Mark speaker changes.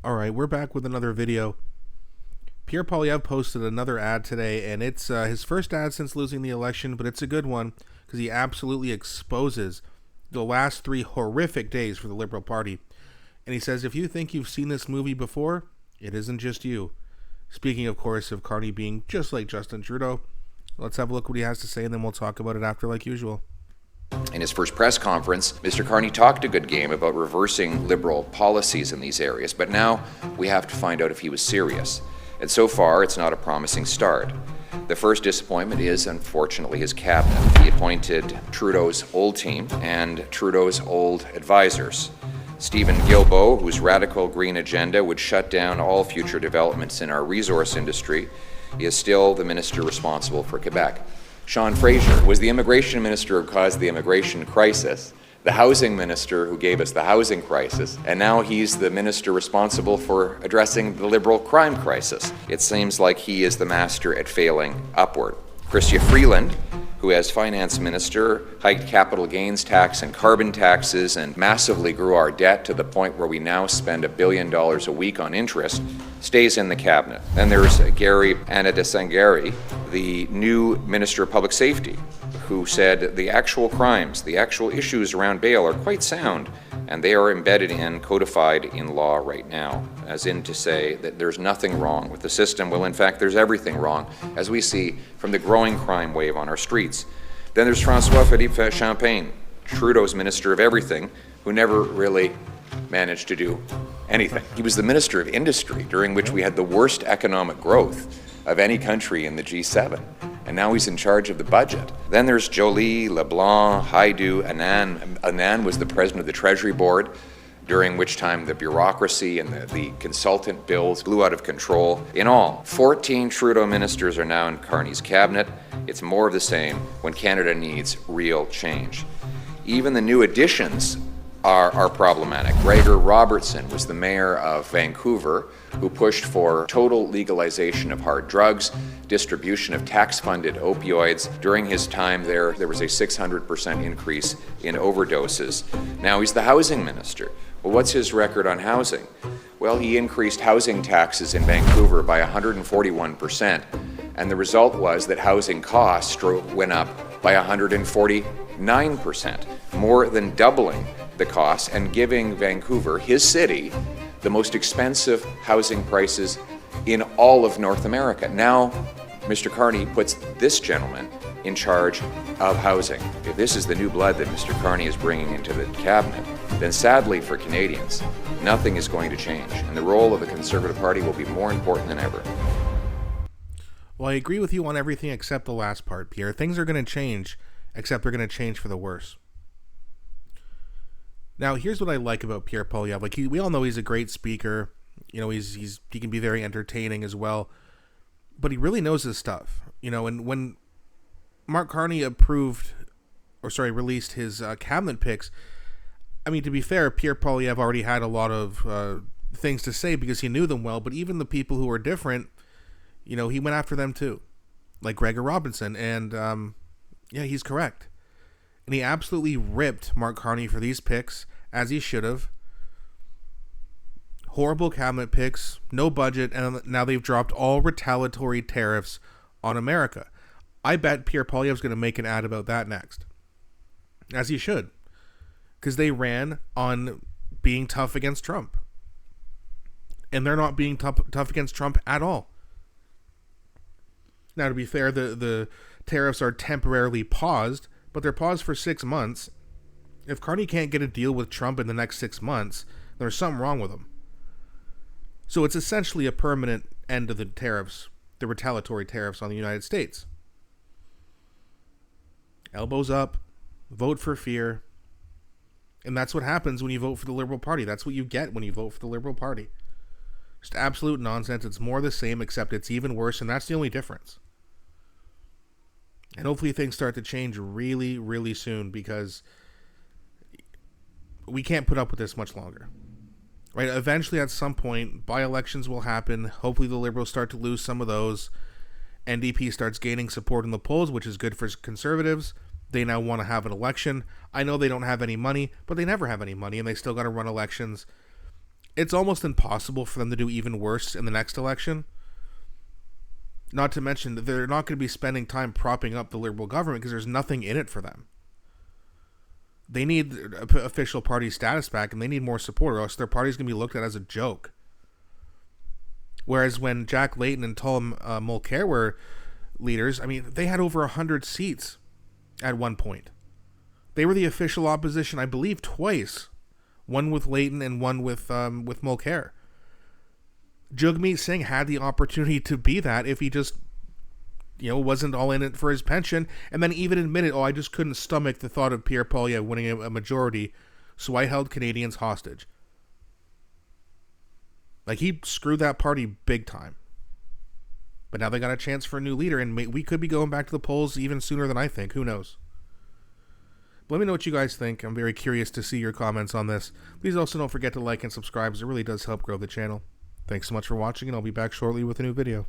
Speaker 1: Alright, we're back with another video. Pierre Poilievre posted another ad today, and it's his first ad since losing the election, but it's a good one because he absolutely exposes the last 3 horrific days for the Liberal Party. And he says, if you think you've seen this movie before, it isn't just you. Speaking, of course, of Carney being just like Justin Trudeau. Let's have a look what he has to say, and then we'll talk about it after like usual.
Speaker 2: In his first press conference, Mr. Carney talked a good game about reversing Liberal policies in these areas, but now we have to find out if he was serious. And so far, it's not a promising start. The first disappointment is, unfortunately, his cabinet. He appointed Trudeau's old team and Trudeau's old advisors. Stephen Guilbeault, whose radical green agenda would shut down all future developments in our resource industry, is still the minister responsible for Quebec. Sean Fraser was the immigration minister who caused the immigration crisis, the housing minister who gave us the housing crisis, and now he's the minister responsible for addressing the Liberal crime crisis. It seems like he is the master at failing upward. Chrystia Freeland, who as finance minister hiked capital gains tax and carbon taxes and massively grew our debt to the point where we now spend $1 billion a week on interest, stays in the cabinet. Then there's Gary Anadesangari, the new Minister of Public Safety, who said the actual crimes, the actual issues around bail are quite sound, and they are embedded in, codified in law right now, as in to say that there's nothing wrong with the system. Well, in fact, there's everything wrong, as we see from the growing crime wave on our streets. Then there's François-Philippe Champagne, Trudeau's Minister of Everything, who never really managed to do anything. He was the Minister of Industry, during which we had the worst economic growth of any country in the G7. And now he's in charge of the budget. Then there's Joly, LeBlanc, Haidu, Anand. Anand was the president of the Treasury Board, during which time the bureaucracy and the consultant bills blew out of control. In all, 14 Trudeau ministers are now in Carney's cabinet. It's more of the same when Canada needs real change. Even the new additions are problematic. Gregor Robertson was the mayor of Vancouver, who pushed for total legalization of hard drugs, distribution of tax-funded opioids. During his time there was a 600% increase in overdoses. Now he's the housing minister. Well, what's his record on housing? Well, he increased housing taxes in Vancouver by 141%, and the result was that housing costs went up by 149%, more than doubling the costs and giving Vancouver, his city, the most expensive housing prices in all of North America. Now, Mr. Carney puts this gentleman in charge of housing. If this is the new blood that Mr. Carney is bringing into the cabinet, then sadly for Canadians, nothing is going to change, and the role of the Conservative Party will be more important than ever.
Speaker 1: Well, I agree with you on everything except the last part, Pierre. Things are going to change, except they're going to change for the worse. Now, here's what I like about Pierre Poilievre. Like, we all know he's a great speaker. You know, he can be very entertaining as well. But he really knows his stuff. You know, and when Mark Carney released his cabinet picks, I mean, to be fair, Pierre Poilievre already had a lot of things to say because he knew them well. But even the people who were different, you know, he went after them too. Like Gregor Robinson. And, yeah, he's correct. And he absolutely ripped Mark Carney for these picks, as he should have. Horrible cabinet picks, no budget, and now they've dropped all retaliatory tariffs on America. I bet Pierre Poilievre's going to make an ad about that next. As he should. Because they ran on being tough against Trump. And they're not being tough against Trump at all. Now, to be fair, the tariffs are temporarily paused, but they're paused for 6 months. If Carney can't get a deal with Trump in the next 6 months, there's something wrong with him. So it's essentially a permanent end of the tariffs, the retaliatory tariffs on the United States. Elbows up, vote for fear. And that's what happens when you vote for the Liberal Party. That's what you get when you vote for the Liberal Party. Just absolute nonsense. It's more the same, except it's even worse, and that's the only difference. And hopefully things start to change really, really soon, because we can't put up with this much longer. Right? Eventually, at some point, by-elections will happen. Hopefully the Liberals start to lose some of those. NDP starts gaining support in the polls, which is good for Conservatives. They now want to have an election. I know they don't have any money, but they never have any money, and they still got to run elections. it's almost impossible for them to do even worse in the next election. Not to mention that they're not going to be spending time propping up the Liberal government because there's nothing in it for them. They need official party status back, and they need more support, or else their party's going to be looked at as a joke. Whereas when Jack Layton and Tom Mulcair were leaders, I mean, they had over 100 seats at one point. They were the official opposition, I believe, twice. One with Layton and one with Mulcair. Jagmeet Singh had the opportunity to be that if he just, wasn't all in it for his pension, and then even admitted, I just couldn't stomach the thought of Pierre Poilievre winning a majority, so I held Canadians hostage. Like, he screwed that party big time. But now they got a chance for a new leader, and we could be going back to the polls even sooner than I think. Who knows? But let me know what you guys think. I'm very curious to see your comments on this. Please also don't forget to like and subscribe, as it really does help grow the channel. Thanks so much for watching, and I'll be back shortly with a new video.